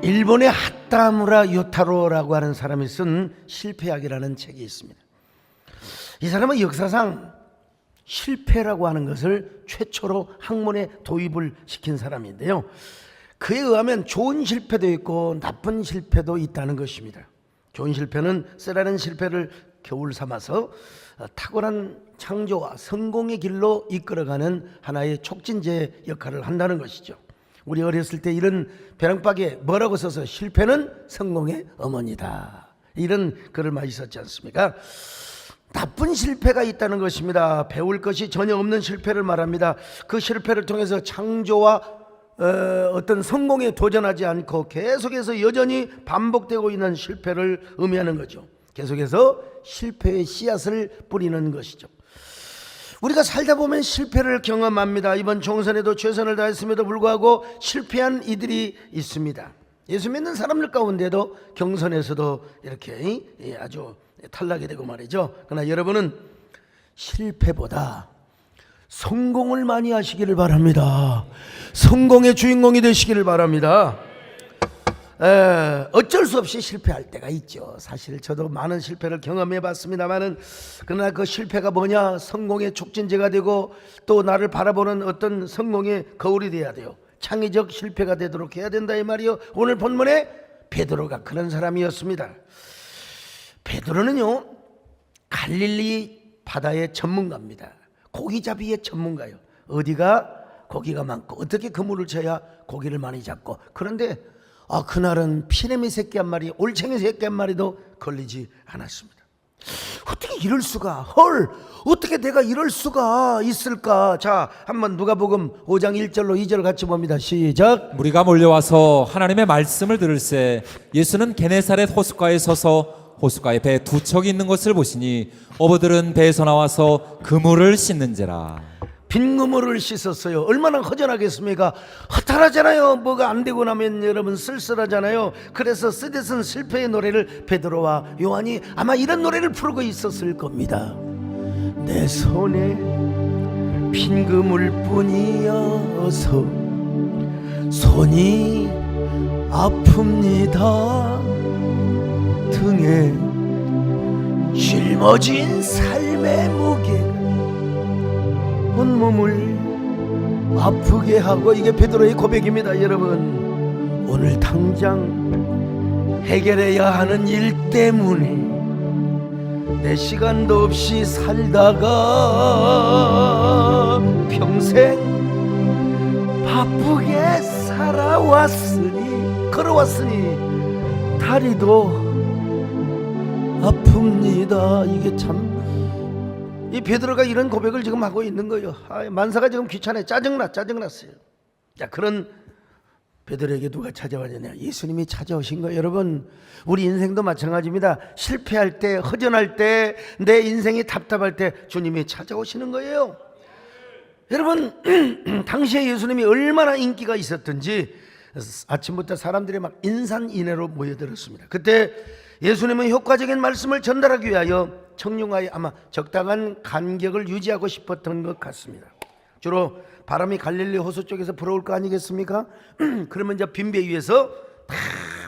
일본의 하타무라 요타로라고 하는 사람이 쓴 실패학이라는 책이 있습니다. 이 사람은 역사상 실패라고 하는 것을 최초로 학문에 도입을 시킨 사람인데요, 그에 의하면 좋은 실패도 있고 나쁜 실패도 있다는 것입니다. 좋은 실패는 쓰라린 실패를 교훈 삼아서 탁월한 창조와 성공의 길로 이끌어가는 하나의 촉진제 역할을 한다는 것이죠. 우리 어렸을 때 이런 벼랑박에 뭐라고 써서 실패는 성공의 어머니다, 이런 글을 많이 썼지 않습니까? 나쁜 실패가 있다는 것입니다. 배울 것이 전혀 없는 실패를 말합니다. 그 실패를 통해서 창조와 어떤 성공에 도전하지 않고 계속해서 여전히 반복되고 있는 실패를 의미하는 거죠. 계속해서 실패의 씨앗을 뿌리는 것이죠. 우리가 살다 보면 실패를 경험합니다. 이번 총선에도 최선을 다했음에도 불구하고 실패한 이들이 있습니다. 예수 믿는 사람들 가운데도 경선에서도 이렇게 아주 탈락이 되고 말이죠. 그러나 여러분은 실패보다 성공을 많이 하시기를 바랍니다. 성공의 주인공이 되시기를 바랍니다. 어쩔 수 없이 실패할 때가 있죠. 사실 저도 많은 실패를 경험해 봤습니다만은, 그러나 그 실패가 뭐냐, 성공의 촉진제가 되고 또 나를 바라보는 어떤 성공의 거울이 돼야 돼요. 창의적 실패가 되도록 해야 된다 이 말이요. 오늘 본문에 베드로가 그런 사람이었습니다. 베드로는요, 갈릴리 바다의 전문가입니다. 고기잡이의 전문가예요. 어디가 고기가 많고 어떻게 그물을 쳐야 고기를 많이 잡고. 그런데 그날은 피레미 새끼 한 마리, 올챙이 새끼 한 마리도 걸리지 않았습니다. 어떻게 이럴 수가, 어떻게 내가 이럴 수가 있을까? 자, 한번 누가복음 5장 1절로 2절 같이 봅니다. 시작. 무리가 몰려와서 하나님의 말씀을 들을새 예수는 게네사렛 호숫가에 서서 호숫가에 배 두 척이 있는 것을 보시니 어부들은 배에서 나와서 그물을 씻는지라. 빈 그물을 씻었어요. 얼마나 허전하겠습니까? 허탈하잖아요. 뭐가 안 되고 나면 여러분 쓸쓸하잖아요. 그래서 쓰디쓴 실패의 노래를 베드로와 요한이 아마 이런 노래를 부르고 있었을 겁니다. 내 손에 빈 그물뿐이어서 손이 아픕니다. 등에 짊어진 삶의 무게가 온몸을 아프게 하고, 이게 베드로의 고백입니다. 여러분, 오늘 당장 해결해야 하는 일 때문에 내 시간도 없이 살다가 평생 바쁘게 걸어왔으니 다리도 아픕니다. 이게 참, 이 베드로가 이런 고백을 지금 하고 있는 거예요. 만사가 지금 귀찮아요. 짜증났어요. 자, 그런 베드로에게 누가 찾아왔느냐? 예수님이 찾아오신 거예요. 여러분, 우리 인생도 마찬가지입니다. 실패할 때, 허전할 때, 내 인생이 답답할 때 주님이 찾아오시는 거예요. 여러분, 당시에 예수님이 얼마나 인기가 있었던지 아침부터 사람들이 막 인산인해로 모여들었습니다. 그때 예수님은 효과적인 말씀을 전달하기 위하여 청룡하에 아마 적당한 간격을 유지하고 싶었던 것 같습니다. 주로 바람이 갈릴리 호수 쪽에서 불어올 거 아니겠습니까? 그러면 이제 빈배 위에서 다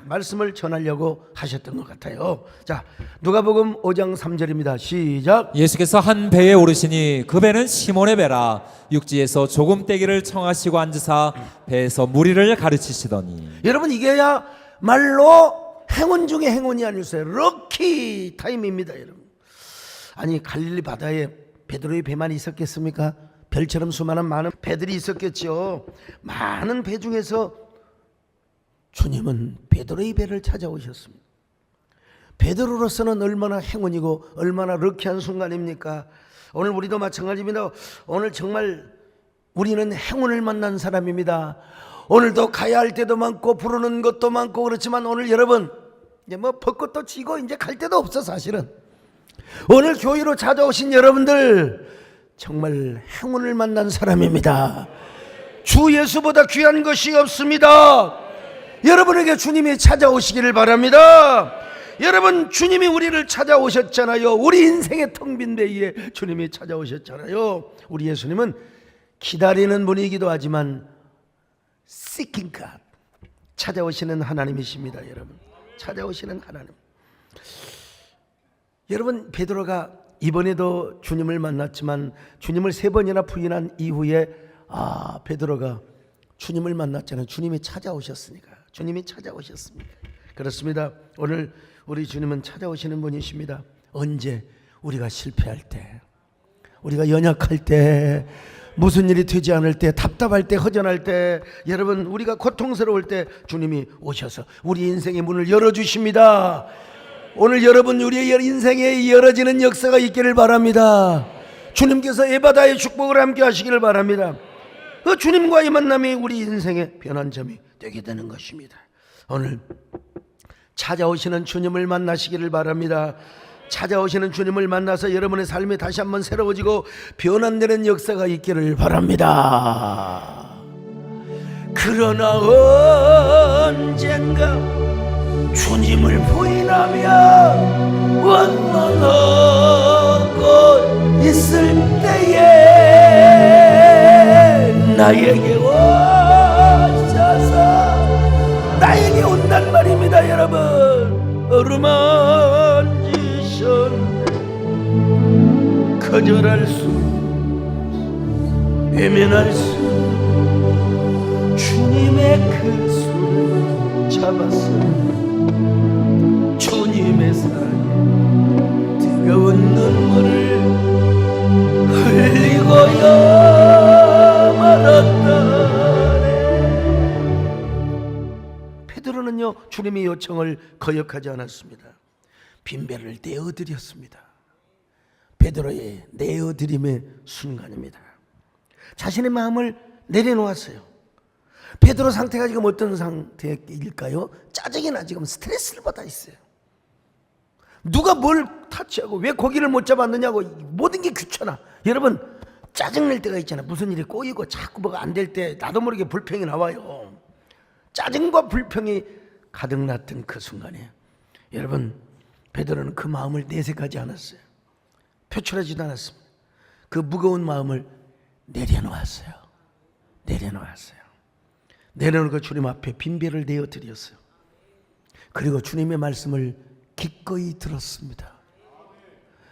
말씀을 전하려고 하셨던 것 같아요. 자, 누가복음 5장 3절입니다. 시작. 예수께서 한 배에 오르시니 그 배는 시몬의 배라. 육지에서 조금 떼기를 청하시고 앉으사 배에서 무리를 가르치시더니. 여러분, 이게야 말로 행운 중에 행운이 아니었어요. 럭키 타임입니다. 여러분, 아니 갈릴리 바다에 베드로의 배만 있었겠습니까? 별처럼 수많은 많은 배들이 있었겠죠. 많은 배 중에서 주님은 베드로의 배를 찾아오셨습니다. 베드로로서는 얼마나 행운이고 얼마나 럭키한 순간입니까? 오늘 우리도 마찬가지입니다. 오늘 정말 우리는 행운을 만난 사람입니다. 오늘도 가야 할 때도 많고 부르는 것도 많고 그렇지만 오늘 여러분 이제 뭐 벚꽃도 지고 이제 갈 데도 없어. 사실은 오늘 교회로 찾아오신 여러분들 정말 행운을 만난 사람입니다. 주 예수보다 귀한 것이 없습니다. 여러분에게 주님이 찾아오시기를 바랍니다. 여러분, 주님이 우리를 찾아오셨잖아요. 우리 인생의 텅 빈 데에 주님이 찾아오셨잖아요. 우리 예수님은 기다리는 분이기도 하지만 Seeking God, 찾아오시는 하나님이십니다. 여러분, 찾아오시는 하나님. 여러분, 베드로가 이번에도 주님을 만났지만 주님을 3번이나 부인한 이후에 베드로가 주님을 만났잖아요. 주님이 찾아오셨으니까. 주님이 찾아오셨습니다. 그렇습니다. 오늘 우리 주님은 찾아오시는 분이십니다. 언제? 우리가 실패할 때, 우리가 연약할 때, 무슨 일이 되지 않을 때, 답답할 때, 허전할 때, 여러분, 우리가 고통스러울 때 주님이 오셔서 우리 인생의 문을 열어주십니다. 오늘 여러분, 우리의 인생에 열어지는 역사가 있기를 바랍니다. 주님께서 에바다의 축복을 함께 하시기를 바랍니다. 그 주님과의 만남이 우리 인생의 변환점이 되게 되는 것입니다. 오늘 찾아오시는 주님을 만나시기를 바랍니다. 찾아오시는 주님을 만나서 여러분의 삶이 다시 한번 새로워지고 변환되는 역사가 있기를 바랍니다. 그러나 언젠가 주님을 부인하며 원망하고 있을 때에 나에게 오셔서 나에게 온단 말입니다. 여러분, 어루만지셨네. 거절할 수, 외면할 수, 주님의 그 손을 잡았습니다. 주님의 사랑에 뜨거운 눈물을 흘리고야 말았다네. 베드로는요, 주님의 요청을 거역하지 않았습니다. 빈배를 내어드렸습니다. 베드로의 내어드림의 순간입니다. 자신의 마음을 내려놓았어요. 베드로 상태가 지금 어떤 상태일까요? 짜증이나 지금 스트레스를 받아 있어요. 누가 뭘 타치하고 왜 고기를 못 잡았느냐고, 모든 게 귀찮아. 여러분, 짜증낼 때가 있잖아. 무슨 일이 꼬이고 자꾸 뭐가 안 될 때 나도 모르게 불평이 나와요. 짜증과 불평이 가득 났던 그 순간에 여러분, 베드로는 그 마음을 내색하지 않았어요. 표출하지도 않았습니다. 그 무거운 마음을 내려놓았어요. 내려놓고 주님 앞에 빈배를 내어드렸어요. 그리고 주님의 말씀을 기꺼이 들었습니다.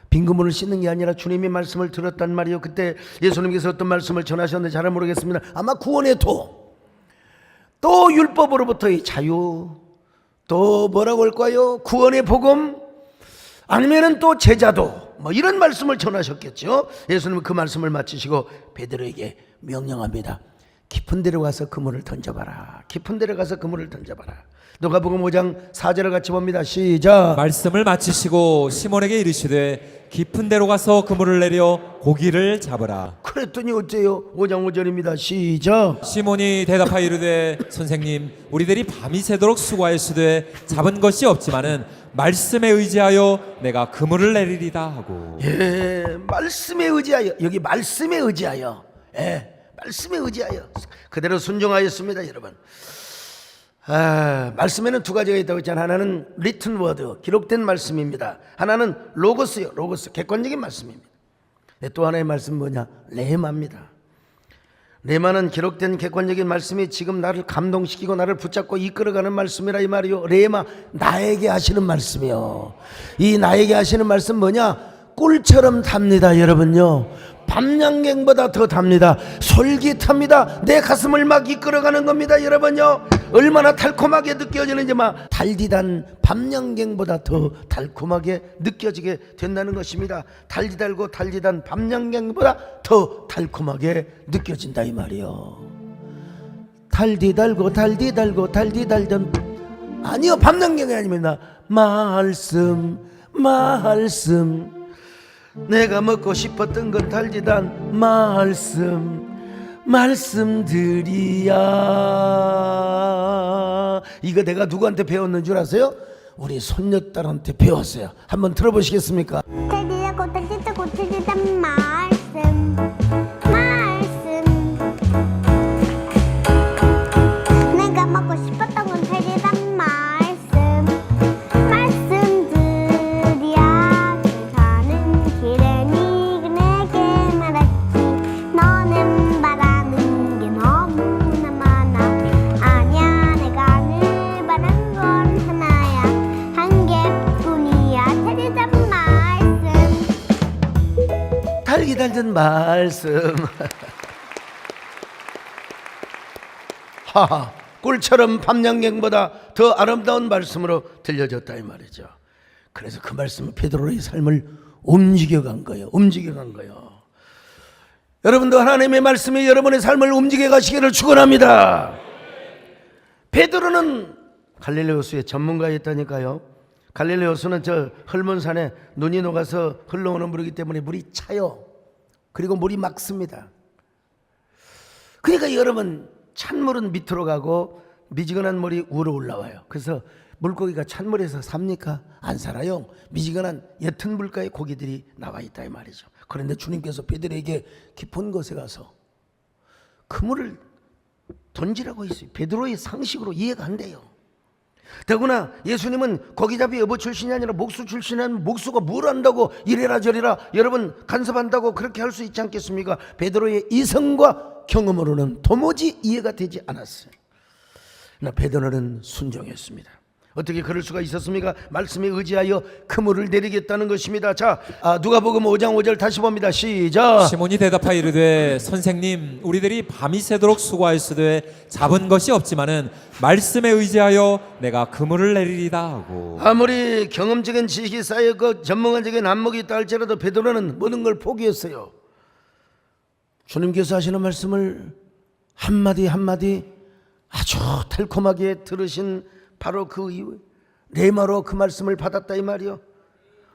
빈구문을 씻는 게 아니라 주님의 말씀을 들었단 말이에요. 그때 예수님께서 어떤 말씀을 전하셨는지 잘 모르겠습니다. 아마 구원의 도, 또 율법으로부터의 자유, 또 뭐라고 할까요? 구원의 복음, 아니면은 또 제자도, 뭐 이런 말씀을 전하셨겠죠. 예수님은 그 말씀을 마치시고 베드로에게 명령합니다. 깊은 데로 가서 그물을 던져봐라. 깊은 데로 가서 그물을 던져봐라. 누가복음 5장 4절을 같이 봅니다. 시작. 말씀을 마치시고 시몬에게 이르시되 깊은 데로 가서 그물을 내려 고기를 잡으라. 그랬더니 어째요? 5장 5절입니다. 시작. 시몬이 대답하여 이르되 선생님, 우리들이 밤이 새도록 수고하였으되 잡은 것이 없지만은 말씀에 의지하여 내가 그물을 내리리다 하고. 예, 말씀에 의지하여. 여기 말씀에 의지하여. 예, 말씀에 의지하여 그대로 순종하였습니다. 여러분, 말씀에는 두 가지가 있다고 했잖아요. 하나는 written word, 기록된 말씀입니다. 하나는 로고스요, 로고스, 객관적인 말씀입니다. 또 하나의 말씀은 뭐냐? 레마입니다. 레마는 기록된 객관적인 말씀이 지금 나를 감동시키고 나를 붙잡고 이끌어가는 말씀이라 이 말이요. 레마, 나에게 하시는 말씀이요. 이 나에게 하시는 말씀 뭐냐? 꿀처럼 답니다. 여러분요, 밤양갱보다 더 답니다. 솔깃합니다. 내 가슴을 막 이끌어가는 겁니다. 여러분요, 얼마나 달콤하게 느껴지는지 막 달디단 밤양갱보다 더 달콤하게 느껴지게 된다는 것입니다. 달디달고 달디단 밤양갱보다 더 달콤하게 느껴진다 이 말이요. 달디달고 달디달고 달디달던, 아니요, 밤양갱이 아닙니다. 말씀 내가 먹고 싶었던 건 달디단 말씀들이야. 이거 내가 누구한테 배웠는 줄 아세요? 우리 손녀딸한테 배웠어요. 한번 들어보시겠습니까? 달디다고 달디다 말씀 받은 말씀. 하하, 꿀처럼 밤양갱보다 더 아름다운 말씀으로 들려졌다 이 말이죠. 그래서 그 말씀은 베드로의 삶을 움직여간 거예요. 움직여간 거예요. 여러분도 하나님의 말씀이 여러분의 삶을 움직여 가시기를 축원합니다. 베드로는 갈릴리 호수의 전문가였다니까요. 갈릴리 호수는 저 헐몬산에 눈이 녹아서 흘러오는 물이기 때문에 물이 차요. 그리고 물이 맑습니다. 그러니까 여러분, 찬물은 밑으로 가고 미지근한 물이 위로 올라와요. 그래서 물고기가 찬물에서 삽니까? 안 살아요. 미지근한 옅은 물가에 고기들이 나와 있다 이 말이죠. 그런데 주님께서 베드로에게 깊은 곳에 가서 그물을 던지라고 했어요. 베드로의 상식으로 이해가 안 돼요. 더구나 예수님은 고기잡이 여보 출신이 아니라 목수 출신은 목수가 뭘 안다고 이래라 저래라 여러분 간섭한다고 그렇게 할 수 있지 않겠습니까? 베드로의 이성과 경험으로는 도무지 이해가 되지 않았어요. 그러나 베드로는 순종했습니다. 어떻게 그럴 수가 있었습니까? 말씀에 의지하여 그물을 내리겠다는 것입니다. 자, 누가복음 5장 5절 다시 봅니다. 시작. 시몬이 대답하여 이르되 선생님 우리들이 밤이 새도록 수고하였으되 잡은 것이 없지만은 말씀에 의지하여 내가 그물을 내리리다 하고. 아무리 경험적인 지식이 쌓였고 전문가적인 안목이 있다 할지라도 베드로는 모든 걸 포기했어요. 주님께서 하시는 말씀을 한마디 한마디 아주 달콤하게 들으신 바로 그 이후에 레마로 그 말씀을 받았다 이 말이요.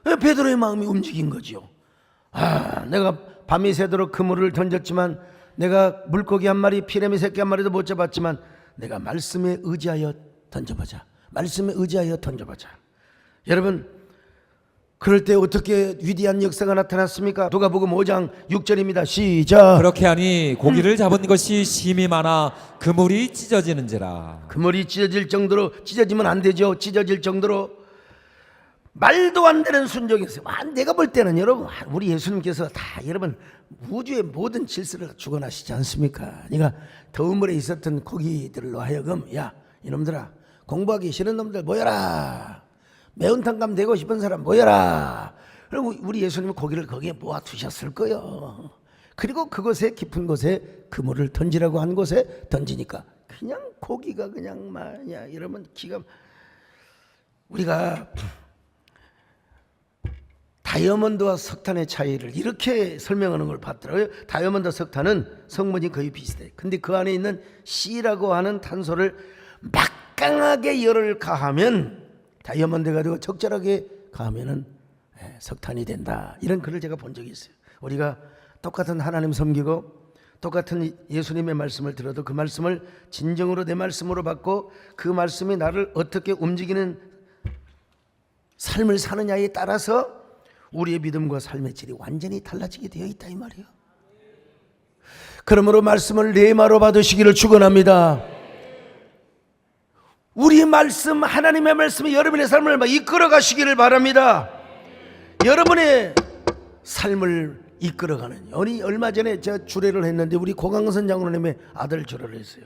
베드로의 마음이 움직인 거죠. 내가 밤이 새도록 그물을 던졌지만 내가 물고기 한 마리 피레미 새끼 한 마리도 못 잡았지만 내가 말씀에 의지하여 던져보자. 말씀에 의지하여 던져보자. 여러분, 그럴 때 어떻게 위대한 역사가 나타났습니까? 누가복음 5장 6절입니다. 시작. 그렇게 하니 고기를 잡은 것이 심히 많아 그물이 찢어지는지라. 그물이 찢어질 정도로, 찢어지면 안 되죠. 찢어질 정도로 말도 안 되는 순종이었어요. 내가 볼 때는 여러분, 우리 예수님께서 다 여러분 우주의 모든 질서를 주관하시지 않습니까? 그러니까 더운 물에 있었던 고기들로 하여금 야 이놈들아 공부하기 싫은 놈들 모여라. 매운탕 감 되고 싶은 사람 모여라. 그리고 우리 예수님은 고기를 거기에 모아 두셨을 거예요. 그리고 그곳에 깊은 곳에 그물을 던지라고 한 곳에 던지니까 그냥 고기가 그냥 마냐 이러면 기가. 우리가 다이아몬드와 석탄의 차이를 이렇게 설명하는 걸 봤더라고요. 다이아몬드와 석탄은 성분이 거의 비슷해요. 근데 그 안에 있는 C라고 하는 탄소를 막강하게 열을 가하면 다이아몬드가 되고 적절하게 가하면은 석탄이 된다. 이런 글을 제가 본 적이 있어요. 우리가 똑같은 하나님 섬기고 똑같은 예수님의 말씀을 들어도 그 말씀을 진정으로 내 말씀으로 받고 그 말씀이 나를 어떻게 움직이는 삶을 사느냐에 따라서 우리의 믿음과 삶의 질이 완전히 달라지게 되어 있다 이 말이에요. 그러므로 말씀을 레마로 받으시기를 축원합니다. 우리의 말씀, 하나님의 말씀이 여러분의 삶을 이끌어 가시기를 바랍니다. 여러분의 삶을 이끌어가는. 얼마 전에 제가 주례를 했는데 우리 고강선 장로님의 아들 주례를 했어요.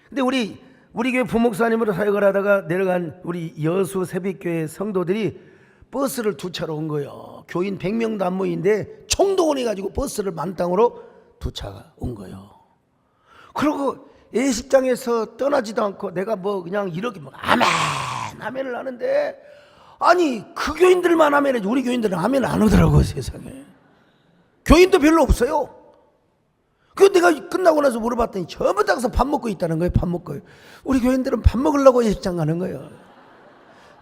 근데 우리 교회 부목사님으로 사역을 하다가 내려간 우리 여수 새빛교회 성도들이 버스를 두 차로 온 거예요. 교인 100명도 안 모이는데 총동원해가지고 버스를 만땅으로 두 차가 온 거예요. 그리고 예식장에서 떠나지도 않고 내가 그냥 이렇게 아멘을 하는데 아니 그 교인들만 아멘해지 우리 교인들은 아멘 안 하더라고. 세상에 교인도 별로 없어요. 그 내가 끝나고 나서 물어봤더니 전부 다 가서 밥 먹고 있다는 거예요. 밥 먹고. 우리 교인들은 밥 먹으려고 예식장 가는 거예요.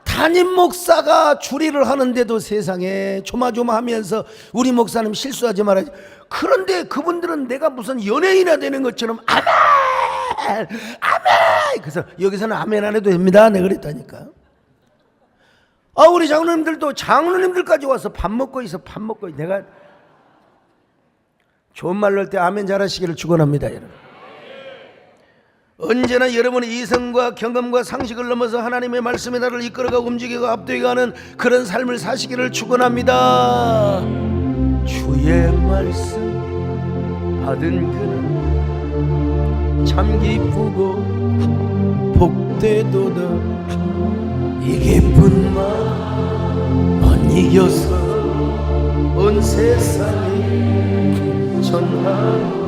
담임 목사가 주례를 하는데도 세상에 조마조마하면서 우리 목사님 실수하지 말아야지. 그런데 그분들은 내가 무슨 연예인이 되는 것처럼 아멘 그래서 여기서는 아멘 안 해도 됩니다. 내가 그랬다니까. 우리 장로님들도 장로님들까지 와서 밥 먹고 있어. 밥 먹고. 내가 좋은 말로 할 때 아멘 잘하시기를 축원합니다. 여러분, 언제나 여러분의 이성과 경험과 상식을 넘어서 하나님의 말씀이 나를 이끌어가고 움직이고 앞뒤가는 그런 삶을 사시기를 축원합니다. 주의 말씀 받은 그는 참 기쁘고 복되도다. 이 기쁜 마음 못 이겨서 온 세상이 전하노라.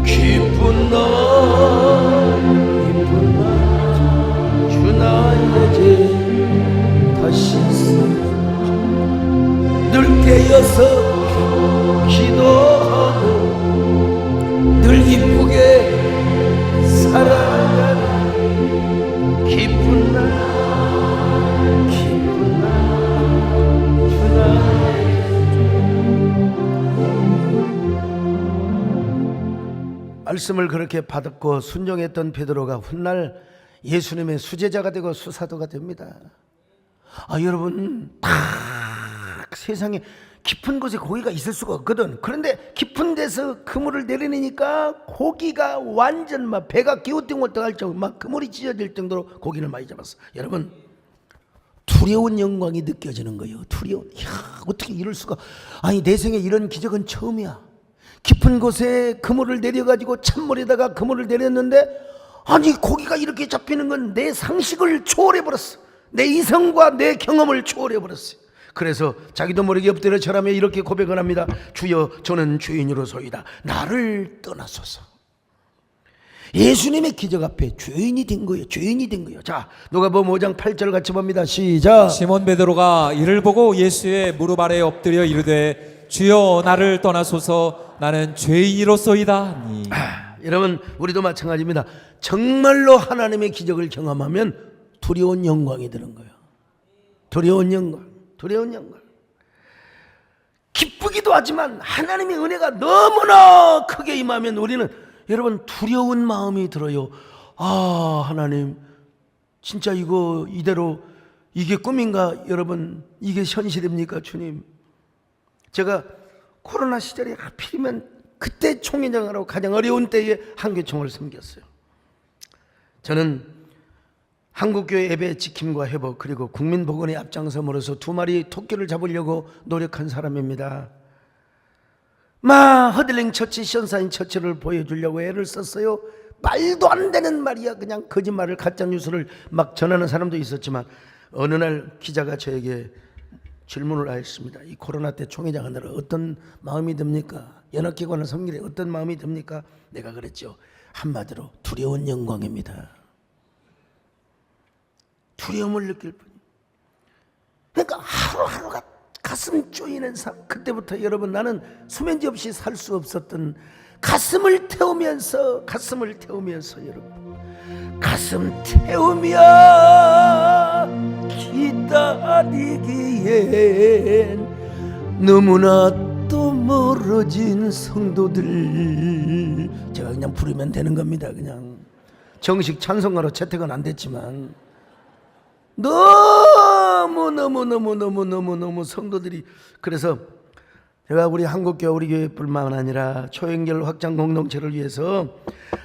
기쁜 날 주 나의 죄 다시 늘 깨어서 기도하고 늘 기쁘게 살아가는 기쁜 날 주 나의 말씀을 그렇게 받았고 순종했던 베드로가 훗날 예수님의 수제자가 되고 수사도가 됩니다. 여러분, 딱 세상에 깊은 곳에 고기가 있을 수가 없거든. 그런데 깊은 데서 그물을 내려내니까 고기가 완전 막 배가 기우뚱얼뚱할 정도로 막 그물이 찢어질 정도로 고기를 많이 잡았어. 여러분, 두려운 영광이 느껴지는 거예요. 두려운. 어떻게 이럴 수가. 아니, 내 생에 이런 기적은 처음이야. 깊은 곳에 그물을 내려가지고 찬물에다가 그물을 내렸는데, 아니 고기가 이렇게 잡히는 건 내 상식을 초월해버렸어. 내 이성과 내 경험을 초월해버렸어요. 그래서 자기도 모르게 엎드려 절하며 이렇게 고백을 합니다. 주여, 저는 죄인으로소이다. 나를 떠나소서. 예수님의 기적 앞에 죄인이 된 거예요. 죄인이 된 거예요. 자, 누가복음 5장 8절 같이 봅니다. 시작. 시몬 베드로가 이를 보고 예수의 무릎 아래 엎드려 이르되 주여, 나를 떠나소서. 나는 죄인이로소이다. 여러분, 우리도 마찬가지입니다. 정말로 하나님의 기적을 경험하면 두려운 영광이 드는 거예요. 두려운 영광, 두려운 영광. 기쁘기도 하지만 하나님의 은혜가 너무나 크게 임하면 우리는, 여러분, 두려운 마음이 들어요. 하나님, 진짜 이거 이대로 이게 꿈인가? 여러분, 이게 현실입니까? 주님, 제가 코로나 시절에 하필이면 그때 총회장을 하고 가장 어려운 때에 한교총을 섬겼어요. 저는 한국교회 예배 지킴과 회복 그리고 국민복원의 앞장섬으로서 2마리 토끼를 잡으려고 노력한 사람입니다. 허들링 처치, 션사인 처치를 보여주려고 애를 썼어요. 말도 안 되는 말이야. 그냥 거짓말을, 가짜뉴스를 막 전하는 사람도 있었지만 어느 날 기자가 저에게 질문을 하였습니다. 이 코로나 때 총회장 하느라 어떤 마음이 듭니까? 연합기관을 섬기래 어떤 마음이 듭니까? 내가 그랬죠. 한마디로 두려운 영광입니다. 두려움을 느낄 뿐. 그러니까 하루하루가 가슴 쪼이는 삶. 그때부터 여러분, 나는 수면제 없이 살 수 없었던 가슴을 태우면서 여러분, 가슴 태우며 기다리기엔 너무나 또 멀어진 성도들. 제가 그냥 부르면 되는 겁니다. 그냥 정식 찬송가로 채택은 안 됐지만 너무 성도들이. 그래서 제가 우리 한국교회 우리 교회뿐만 아니라 초연결 확장 공동체를 위해서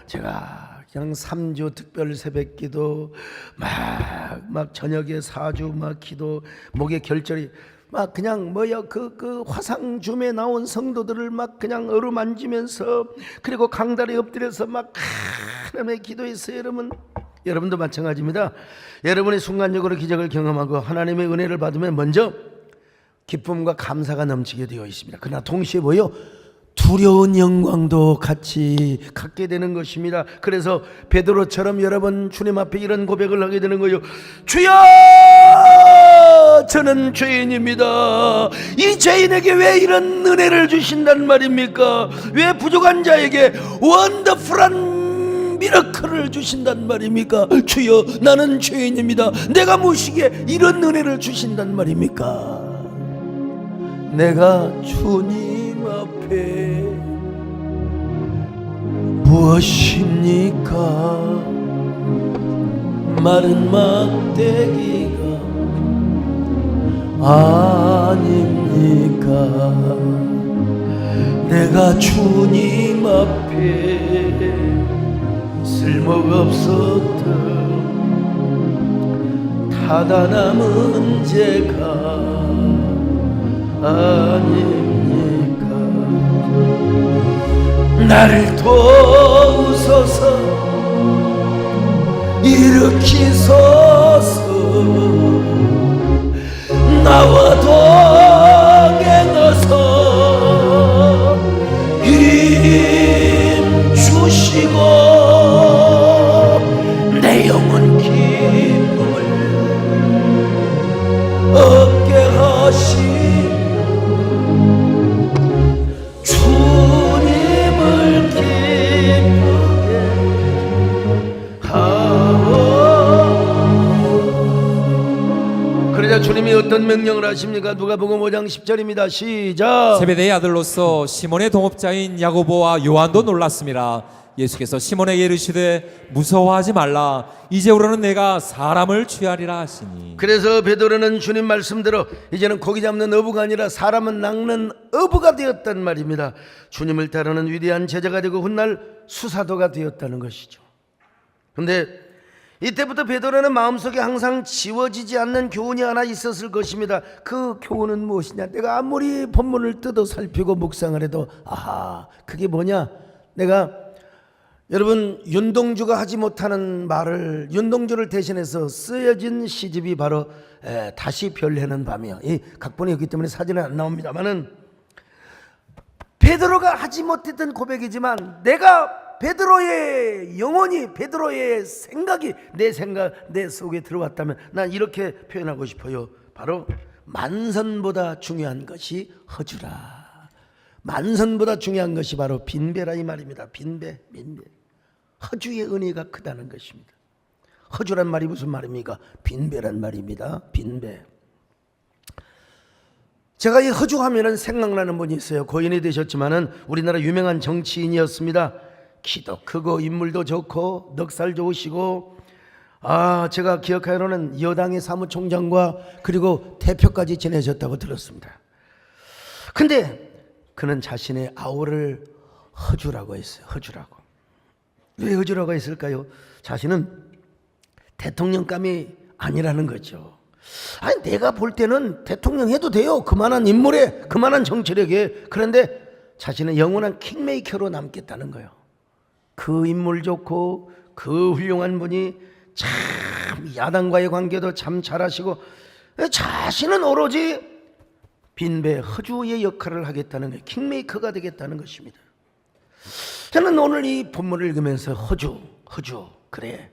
제가 그냥 3주 특별 새벽기도 막 저녁에 4주 막 기도, 목에 결절이 막 그냥 그 화상줌에 나온 성도들을 막 그냥 어루만지면서, 그리고 강다리에 엎드려서 막 하나님의 기도했어요. 여러분도 마찬가지입니다. 여러분이 순간적으로 기적을 경험하고 하나님의 은혜를 받으면 먼저 기쁨과 감사가 넘치게 되어 있습니다. 그러나 동시에 두려운 영광도 같이 갖게 되는 것입니다. 그래서 베드로처럼 여러분, 주님 앞에 이런 고백을 하게 되는 거예요. 주여, 저는 죄인입니다. 이 죄인에게 왜 이런 은혜를 주신단 말입니까? 왜 부족한 자에게 원더풀한 미러클을 주신단 말입니까? 주여, 나는 죄인입니다. 내가 무엇이기에 이런 은혜를 주신단 말입니까? 내가 주님 앞에 무엇입니까? 마른 막대기가 아닙니까? 내가 주님 앞에 쓸모가 없었던 타다나 문제가 아닙니까? 나를 도우소서, 일으키소서, 나와 동행하소서. 자, 주님이 어떤 명령을 하십니까? 누가복음 5장 10절입니다. 시작. 세베대의 아들로서 시몬의 동업자인 야고보와 요한도 놀랐습니다. 예수께서 시몬에게 이르시되 무서워하지 말라. 이제부로는 내가 사람을 취하리라 하시니. 그래서 베드로는 주님 말씀대로 이제는 고기 잡는 어부가 아니라 사람은 낚는 어부가 되었단 말입니다. 주님을 따르는 위대한 제자가 되고 훗날 수사도가 되었다는 것이죠. 그런데 이때부터 베드로는 마음속에 항상 지워지지 않는 교훈이 하나 있었을 것입니다. 그 교훈은 무엇이냐? 내가 아무리 본문을 뜯어 살피고 묵상을 해도 아하, 그게 뭐냐? 내가 여러분, 윤동주가 하지 못하는 말을 윤동주를 대신해서 쓰여진 시집이 바로 다시 별해는 밤이요. 이 각본이 없기 때문에 사진은 안 나옵니다만은 베드로가 하지 못했던 고백이지만 내가 베드로의 영혼이, 베드로의 생각이 내 속에 들어왔다면 난 이렇게 표현하고 싶어요. 바로 만선보다 중요한 것이 허주라. 만선보다 중요한 것이 바로 빈배라 이 말입니다. 빈배. 허주의 은혜가 크다는 것입니다. 허주란 말이 무슨 말입니까? 빈배란 말입니다. 빈배. 제가 이 허주 하면은 생각나는 분이 있어요. 고인이 되셨지만은 우리나라 유명한 정치인이었습니다. 키도 크고 인물도 좋고 넉살 좋으시고, 제가 기억하기로는 여당의 사무총장과 그리고 대표까지 지내셨다고 들었습니다. 근데 그는 자신의 아우를 허주라고 했어요. 허주라고. 왜 허주라고 했을까요? 자신은 대통령감이 아니라는 거죠. 아니, 내가 볼 때는 대통령 해도 돼요. 그만한 인물에, 그만한 정치력에. 그런데 자신은 영원한 킹메이커로 남겠다는 거예요. 그 인물 좋고 그 훌륭한 분이 참 야당과의 관계도 참 잘하시고 자신은 오로지 빈배, 허주의 역할을 하겠다는 거예요. 킹메이커가 되겠다는 것입니다. 저는 오늘 이 본문을 읽으면서 허주 그래,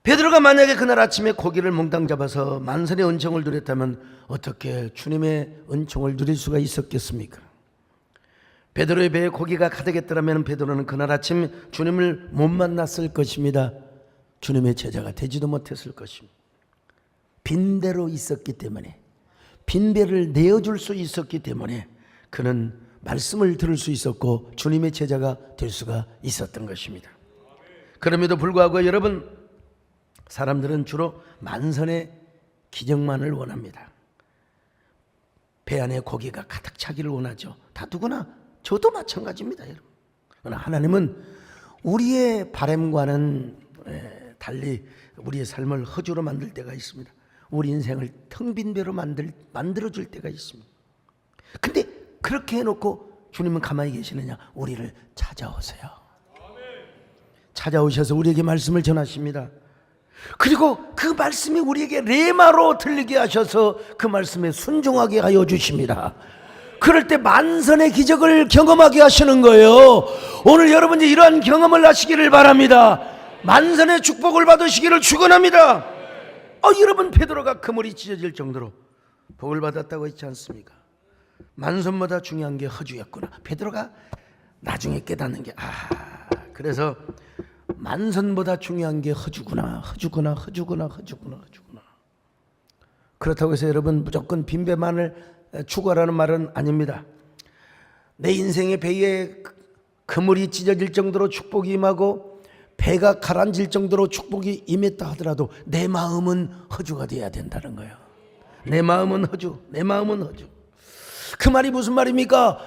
베드로가 만약에 그날 아침에 고기를 몽땅 잡아서 만선의 은총을 누렸다면 어떻게 주님의 은총을 누릴 수가 있었겠습니까? 베드로의 배에 고기가 가득했더라면 베드로는 그날 아침 주님을 못 만났을 것입니다. 주님의 제자가 되지도 못했을 것입니다. 빈대로 있었기 때문에, 빈배를 내어줄 수 있었기 때문에 그는 말씀을 들을 수 있었고 주님의 제자가 될 수가 있었던 것입니다. 그럼에도 불구하고 여러분, 사람들은 주로 만선의 기적만을 원합니다. 배 안에 고기가 가득 차기를 원하죠. 다 누구나, 저도 마찬가지입니다, 여러분. 그러나 하나님은 우리의 바람과는 달리 우리의 삶을 허주로 만들 때가 있습니다. 우리 인생을 텅 빈 배로 만들어줄 때가 있습니다. 근데 그렇게 해놓고 주님은 가만히 계시느냐? 우리를 찾아오세요. 찾아오셔서 우리에게 말씀을 전하십니다. 그리고 그 말씀이 우리에게 레마로 들리게 하셔서 그 말씀에 순종하게 하여 주십니다. 그럴 때 만선의 기적을 경험하게 하시는 거예요. 오늘 여러분이 이러한 경험을 하시기를 바랍니다. 만선의 축복을 받으시기를 축원합니다. 여러분, 베드로가 그물이 찢어질 정도로 복을 받았다고 했지 않습니까? 만선보다 중요한 게 허주였구나. 베드로가 나중에 깨닫는 게 그래서 만선보다 중요한 게 허주구나. 그렇다고 해서 여러분 무조건 빈배만을 추구하라는 말은 아닙니다. 내 인생의 배에 그물이 찢어질 정도로 축복이 임하고 배가 가라앉을 정도로 축복이 임했다 하더라도 내 마음은 허주가 돼야 된다는 거예요. 내 마음은 허주. 그 말이 무슨 말입니까?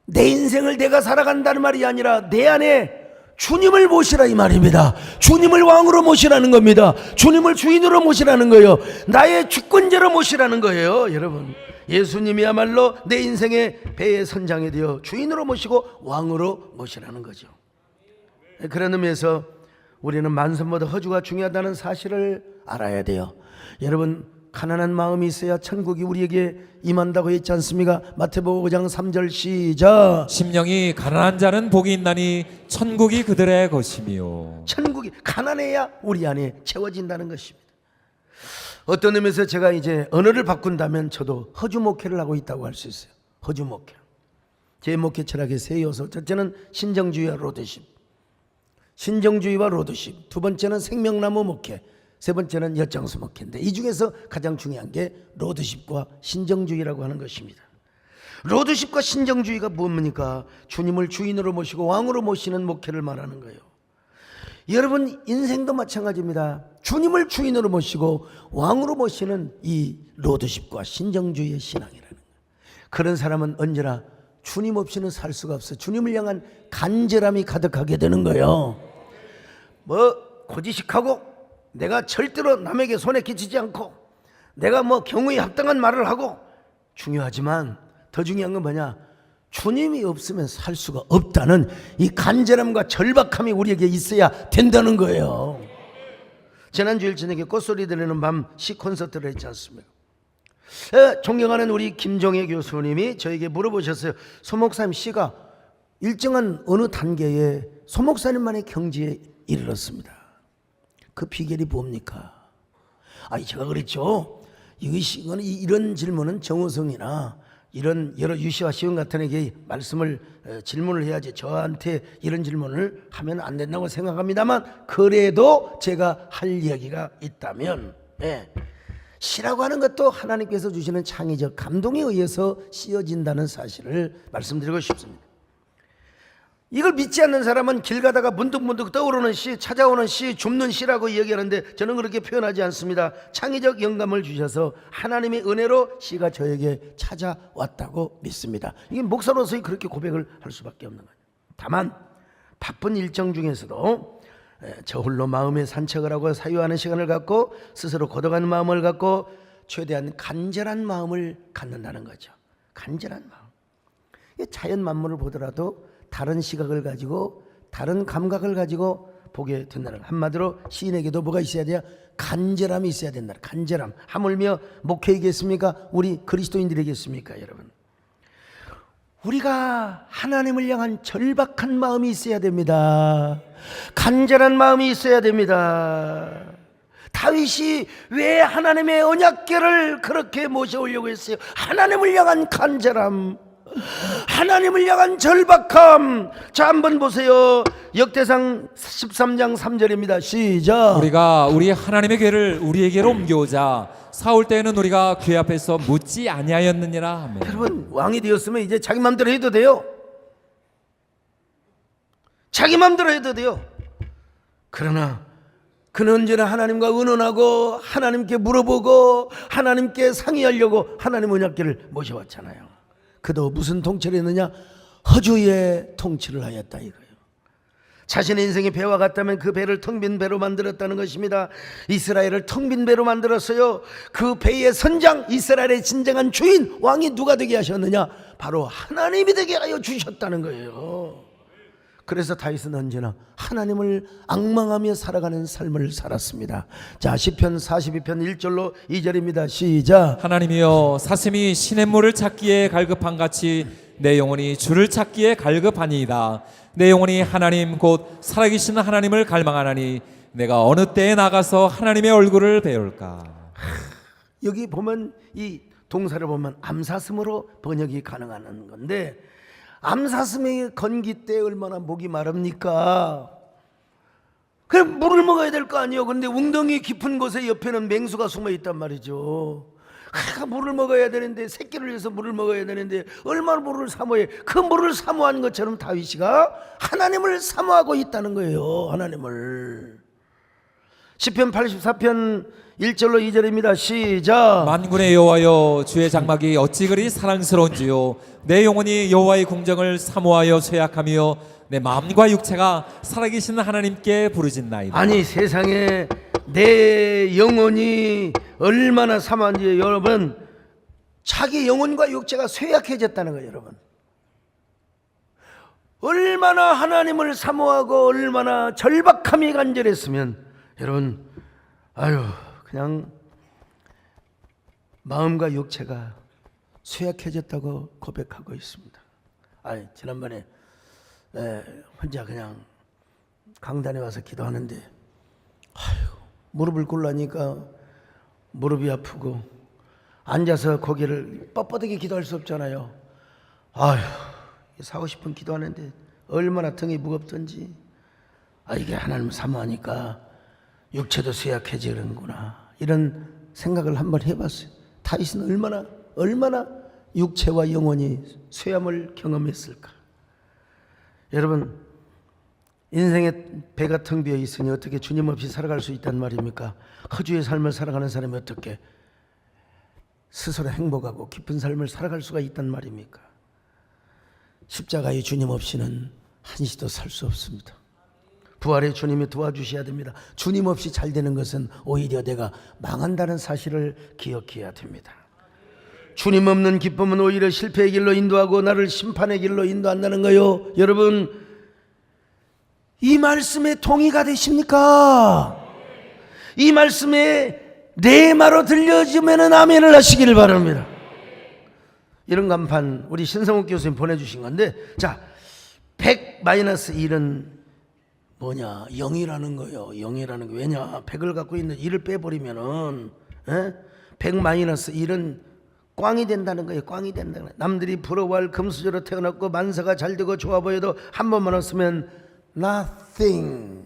내 인생을 내가 살아간다는 말이 아니라 내 안에 주님을 모시라 이 말입니다. 주님을 왕으로 모시라는 겁니다. 주님을 주인으로 모시라는 거예요. 나의 주권자로 모시라는 거예요. 여러분, 예수님이야말로 내 인생의 배의 선장이 되어 주인으로 모시고 왕으로 모시라는 거죠. 그런 의미에서 우리는 만선보다 허주가 중요하다는 사실을 알아야 돼요. 여러분, 가난한 마음이 있어야 천국이 우리에게 임한다고 했지 않습니까? 마태복음 5장 3절 시작. 심령이 가난한 자는 복이 있나니 천국이 그들의 것이며. 천국이 가난해야 우리 안에 채워진다는 것입니다. 어떤 의미에서 제가 이제 언어를 바꾼다면 저도 허주 목회를 하고 있다고 할 수 있어요. 허주 목회. 제 목회 철학의 세 요소. 첫째는 신정주의와 로드십. 두 번째는 생명나무 목회. 세 번째는 엿장수목회인데 이 중에서 가장 중요한 게 로드십과 신정주의라고 하는 것입니다. 로드십과 신정주의가 뭡니까? 주님을 주인으로 모시고 왕으로 모시는 목회를 말하는 거예요. 여러분 인생도 마찬가지입니다. 주님을 주인으로 모시고 왕으로 모시는 이 로드십과 신정주의의 신앙이라는 거예요. 그런 사람은 언제나 주님 없이는 살 수가 없어요. 주님을 향한 간절함이 가득하게 되는 거예요. 고지식하고 내가 절대로 남에게 손에 끼치지 않고 내가 경우에 합당한 말을 하고 중요하지만 더 중요한 건 뭐냐? 주님이 없으면 살 수가 없다는 이 간절함과 절박함이 우리에게 있어야 된다는 거예요. 지난주일 저녁에 꽃소리 들리는 밤 시 콘서트를 했지 않습니까? 존경하는 우리 김종혜 교수님이 저에게 물어보셨어요. 소 목사님, 시가 일정한 어느 단계에 소 목사님만의 경지에 이르렀습니다. 그 비결이 뭡니까? 제가 그랬죠. 이런 질문은 정호성이나 이런 여러 유시와 시온 같은 에게 질문을 해야지 저한테 이런 질문을 하면 안 된다고 생각합니다만, 그래도 제가 할 이야기가 있다면, 시라고 하는 것도 하나님께서 주시는 창의적 감동에 의해서 씌어진다는 사실을 말씀드리고 싶습니다. 이걸 믿지 않는 사람은 길 가다가 문득문득 떠오르는 시, 찾아오는 시, 줍는 시라고 이야기하는데 저는 그렇게 표현하지 않습니다. 창의적 영감을 주셔서 하나님의 은혜로 시가 저에게 찾아왔다고 믿습니다. 이게 목사로서의 그렇게 고백을 할 수밖에 없는 거예요. 다만 바쁜 일정 중에서도 저 홀로 마음의 산책을 하고 사유하는 시간을 갖고 스스로 고독한 마음을 갖고 최대한 간절한 마음을 갖는다는 거죠. 간절한 마음. 자연 만물을 보더라도 다른 시각을 가지고 다른 감각을 가지고 보게 된다는 거. 한마디로 시인에게도 뭐가 있어야 돼요? 간절함이 있어야 된다. 간절함. 하물며 목회이겠습니까? 우리 그리스도인들이겠습니까? 여러분, 우리가 하나님을 향한 절박한 마음이 있어야 됩니다. 간절한 마음이 있어야 됩니다. 다윗이 왜 하나님의 언약궤를 그렇게 모셔오려고 했어요? 하나님을 향한 간절함, 하나님을 향한 절박함. 자, 한번 보세요. 역대상 13장 3절입니다. 시작. 우리가 우리 하나님의 궤를 우리에게로 옮겨오자. 사울 때에는 우리가 궤 앞에서 묻지 아니하였느니라. 아멘. 여러분, 왕이 되었으면 이제 자기 마음대로 해도 돼요. 자기 마음대로 해도 돼요. 그러나 그는 언제나 하나님과 의논하고 하나님께 물어보고 하나님께 상의하려고 하나님 언약궤를 모셔왔잖아요. 그도 무슨 통치를 했느냐? 허주의 통치를 하였다 이거예요. 자신의 인생이 배와 같다면 그 배를 텅 빈 배로 만들었다는 것입니다. 이스라엘을 텅 빈 배로 만들었어요. 그 배의 선장, 이스라엘의 진정한 주인, 왕이 누가 되게 하셨느냐? 바로 하나님이 되게 하여 주셨다는 거예요. 그래서 다윗은 언제나 하나님을 앙망하며 살아가는 삶을 살았습니다. 자, 시편 42편 1절로 2절입니다. 시작. 하나님이여, 사슴이 시냇물을 찾기에 갈급한 같이 내 영혼이 주를 찾기에 갈급하니이다. 내 영혼이 하나님 곧 살아계신 하나님을 갈망하나니 내가 어느 때에 나가서 하나님의 얼굴을 배울까. 여기 보면 이 동사를 보면 암사슴으로 번역이 가능한 건데, 암사슴의 건기 때 얼마나 목이 마릅니까? 그냥 물을 먹어야 될 거 아니에요. 그런데 웅덩이 깊은 곳에 옆에는 맹수가 숨어 있단 말이죠. 물을 먹어야 되는데, 새끼를 위해서 물을 먹어야 되는데 얼마나 물을 사모해. 그 물을 사모한 것처럼 다윗이가 하나님을 사모하고 있다는 거예요. 하나님을. 시편 84편 1절로 2절입니다. 시작. 만군의 여호와여, 주의 장막이 어찌 그리 사랑스러운지요. 내 영혼이 여호와의 궁정을 사모하여 쇠약하며 내 마음과 육체가 살아계신 하나님께 부르짖나이다. 아니, 세상에 내 영혼이 얼마나 사모한지, 여러분, 자기 영혼과 육체가 쇠약해졌다는 거예요. 여러분, 얼마나 하나님을 사모하고 얼마나 절박함이 간절했으면, 여러분, 그냥 마음과 육체가 쇠약해졌다고 고백하고 있습니다. 지난번에 혼자 그냥 강단에 와서 기도하는데 무릎을 꿇으니까 무릎이 아프고 앉아서 고개를 뻣뻣하게 기도할 수 없잖아요. 사고 싶은 기도하는데 얼마나 등이 무겁던지. 이게 하나님을 사모하니까 육체도 쇠약해지는구나, 이런 생각을 한번 해봤어요. 다윗은 얼마나 육체와 영혼이 쇠함을 경험했을까. 여러분, 인생의 배가 텅 비어 있으니 어떻게 주님 없이 살아갈 수 있단 말입니까? 허주의 삶을 살아가는 사람이 어떻게 스스로 행복하고 깊은 삶을 살아갈 수가 있단 말입니까? 십자가의 주님 없이는 한시도 살 수 없습니다. 부활의 주님이 도와주셔야 됩니다. 주님 없이 잘 되는 것은 오히려 내가 망한다는 사실을 기억해야 됩니다. 주님 없는 기쁨은 오히려 실패의 길로 인도하고 나를 심판의 길로 인도한다는 거요. 여러분, 이 말씀에 동의가 되십니까? 이 말씀에 레마로 들려지면 아멘을 하시기를 바랍니다. 이런 간판 우리 신성욱 교수님 보내주신 건데, 자, 100-1은 뭐냐? 0이라는 거예요. 0이라는 거. 왜냐? 100을 갖고 있는 1을 빼버리면은 100-1은 꽝이 된다는 거예요. 꽝이 된다는 거예요. 남들이 부러워할 금수저로 태어났고 만사가 잘 되고 좋아 보여도 한 번만 없으면 nothing.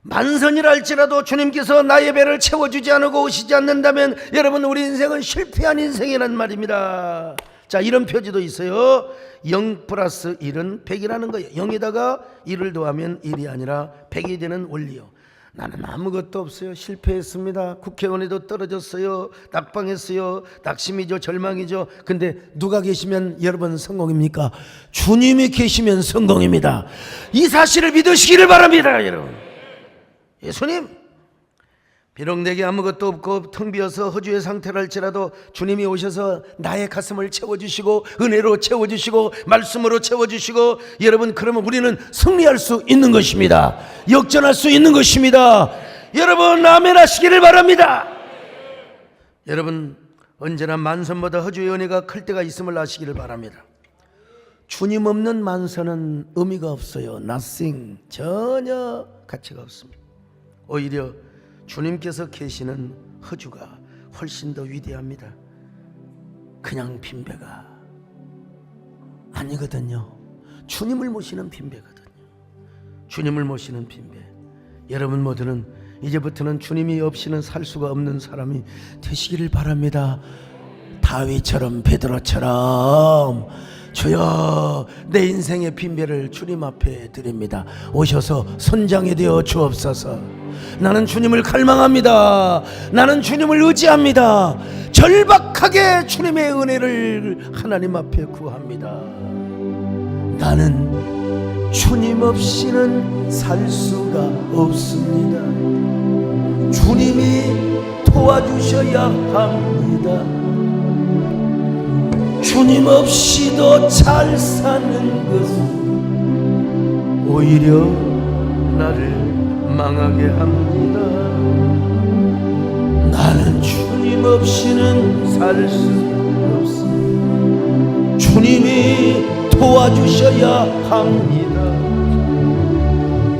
만선이라 할지라도 주님께서 나의 배를 채워주지 않고 오시지 않는다면 여러분, 우리 인생은 실패한 인생이란 말입니다. 자, 이런 표지도 있어요. 0 플러스 1은 100이라는 거예요. 0에다가 1을 더하면 1이 아니라 100이 되는 원리요. 나는 아무것도 없어요. 실패했습니다. 국회의원에도 떨어졌어요. 낙방했어요. 낙심이죠. 절망이죠. 근데 누가 계시면 여러분 성공입니까? 주님이 계시면 성공입니다. 이 사실을 믿으시기를 바랍니다. 여러분, 예수님, 비록 내게 아무것도 없고 텅 비어서 허주의 상태를 할지라도 주님이 오셔서 나의 가슴을 채워주시고 은혜로 채워주시고 말씀으로 채워주시고, 여러분, 그러면 우리는 승리할 수 있는 것입니다. 역전할 수 있는 것입니다. 여러분, 아멘 하시기를 바랍니다. 여러분, 언제나 만선보다 허주의 은혜가 클 때가 있음을 아시기를 바랍니다. 주님 없는 만선은 의미가 없어요. nothing. 전혀 가치가 없습니다. 오히려 주님께서 계시는 허주가 훨씬 더 위대합니다. 그냥 빈배가 아니거든요. 주님을 모시는 빈배거든요. 주님을 모시는 빈배. 여러분 모두는 이제부터는 주님이 없이는 살 수가 없는 사람이 되시기를 바랍니다. 다윗처럼, 베드로처럼, 주여, 내 인생의 빈배를 주님 앞에 드립니다. 오셔서 선장이 되어 주옵소서. 나는 주님을 갈망합니다. 나는 주님을 의지합니다. 절박하게 주님의 은혜를 하나님 앞에 구합니다. 나는 주님 없이는 살 수가 없습니다. 주님이 도와주셔야 합니다. 주님 없이도 잘 사는 것은 오히려 나를 망하게 합니다. 나는 주님 없이는 살 수 없습니다. 주님이 도와주셔야 합니다.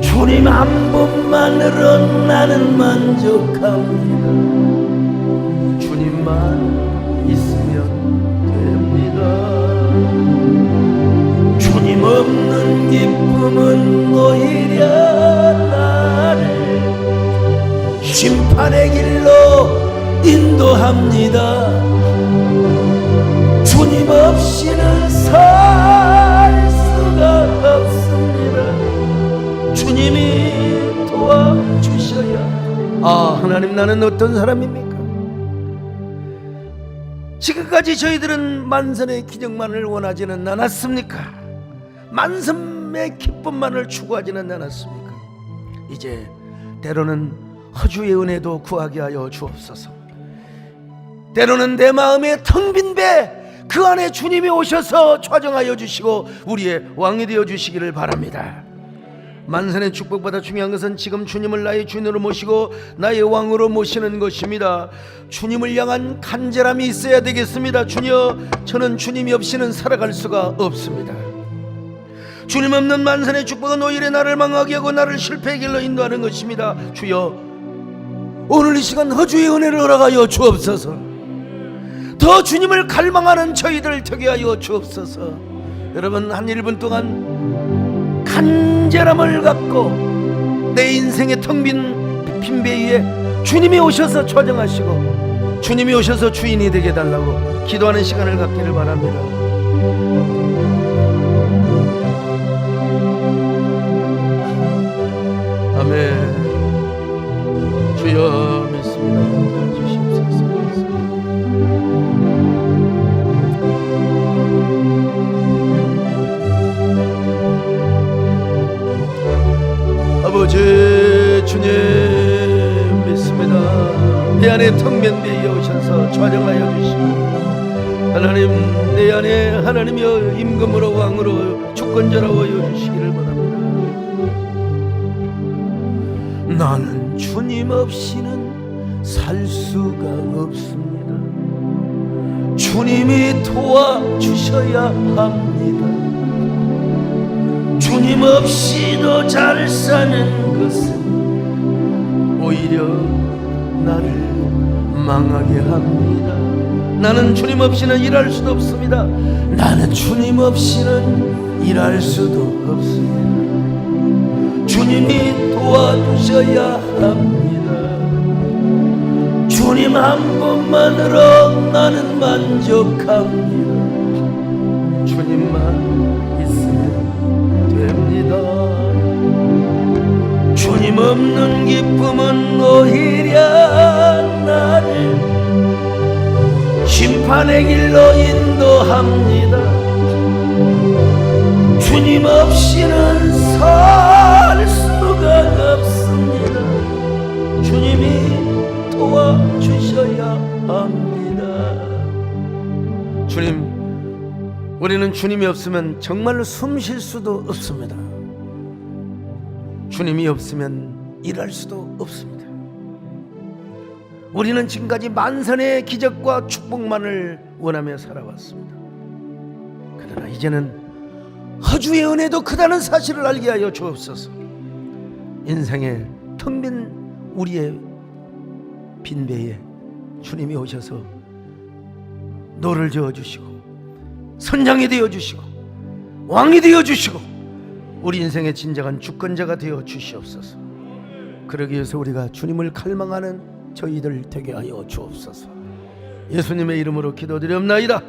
주님 한 분만으로 나는 만족합니다. 주님만 있으면 됩니다. 주님 없는 기쁨은 오히려 나를 심판의 길로 인도합니다. 주님 없이는 살 수가 없습니다. 주님이 도와주셔야. 하나님, 나는 어떤 사람입니까? 지금까지 저희들은 만선의 기적만을 원하지는 않았습니까? 만선의 기쁨만을 추구하지는 않았습니까? 이제 때로는 허주의 은혜도 구하게 하여 주옵소서. 때로는 내 마음에 텅 빈 배, 그 안에 주님이 오셔서 좌정하여 주시고 우리의 왕이 되어 주시기를 바랍니다. 만선의 축복보다 중요한 것은 지금 주님을 나의 주인으로 모시고 나의 왕으로 모시는 것입니다. 주님을 향한 간절함이 있어야 되겠습니다. 주여, 저는 주님이 없이는 살아갈 수가 없습니다. 주님 없는 만선의 축복은 오히려 나를 망하게 하고 나를 실패의 길로 인도하는 것입니다. 주여, 오늘 이 시간 허주의 은혜를 허락하여 주옵소서. 더 주님을 갈망하는 저희들 되게 하여 주옵소서. 여러분, 한 1분 동안 간절함을 갖고 내 인생의 텅 빈 배 위에 주님이 오셔서 좌정하시고 주님이 오셔서 주인이 되게 해달라고 기도하는 시간을 갖기를 바랍니다. 아멘. 주여 믿습니다. 주시옵소서. 아버지 주님 믿습니다. 내 안에 텅 빈 배 위에 오셔서 좌정하여 주시고 하나님 내 안에 하나님이여 임금으로 왕으로 주권자라고 여주시기를 바랍니다. 나는 주님 없이는 살 수가 없습니다. 주님이 도와주셔야 합니다. 주님 없이도 잘 사는 것은 오히려 나를 망하게 합니다. 나는 주님 없이는 일할 수도 없습니다. 나는 주님 없이는 일할 수도 없습니다. 주님이 도와주셔야 합니다. 주님 한 분만으로 나는 만족합니다. 주님만 있으면 됩니다. 주님 없는 기쁨은 오히려 나를 심판의 길로 인도합니다. 주님 없이는 살 수가 없습니다. 주님이 도와주셔야 합니다. 주님, 우리는 주님이 없으면 정말로 숨 쉴 수도 없습니다. 주님이 없으면 일할 수도 없습니다. 우리는 지금까지 만선의 기적과 축복만을 원하며 살아왔습니다. 그러나 이제는 하주의 은혜도 크다는 사실을 알게 하여 주옵소서. 인생의 텅 빈 우리의 빈배에 주님이 오셔서 노를 저어주시고 선장이 되어주시고 왕이 되어주시고 우리 인생의 진정한 주권자가 되어 주시옵소서. 그러기 위해서 우리가 주님을 갈망하는 저희들 되게 하여 주옵소서. 예수님의 이름으로 기도드리옵나이다.